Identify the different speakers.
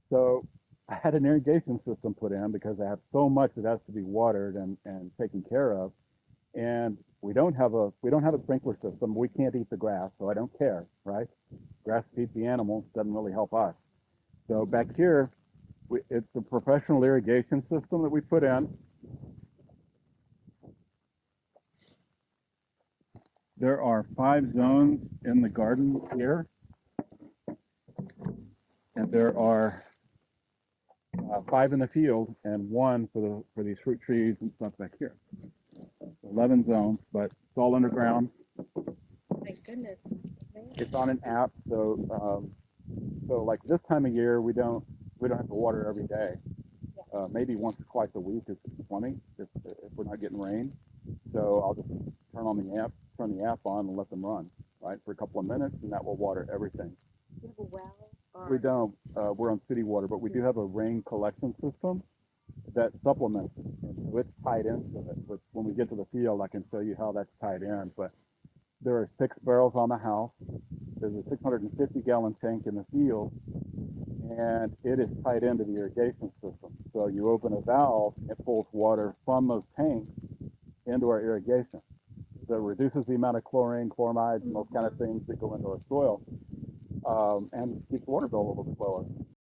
Speaker 1: So I had an irrigation system put in because I have so much that has to be watered and taken care of. And we don't have a sprinkler system. We can't eat the grass, so I don't care, right? Grass feeds the animals, doesn't really help us. So back here, it's a professional irrigation system that we put in. There are 5 zones in the garden here, and there are 5 in the field, and one for these fruit trees and stuff back here. 11 zones, but it's all underground.
Speaker 2: Thank goodness.
Speaker 1: It's on an app, so like this time of year, we don't have to water every day. Maybe once or twice a week is plenty if we're not getting rain. So I'll just turn the app on and let them run, right, for a couple of minutes, and that will water everything.
Speaker 2: Do you have a well?
Speaker 1: We don't. We're on city water, but we do have a rain collection system that supplements it, and so it's tied into it. But when we get to the field, I can show you how that's tied in. But there are 6 barrels on the house. There's a 650-gallon tank in the field, and it is tied into the irrigation system. So you open a valve, it pulls water from those tanks into our irrigation. So it reduces the amount of chlorine, chlorides, and those kind of things that go into our soil, and keeps the water bill a little bit lower.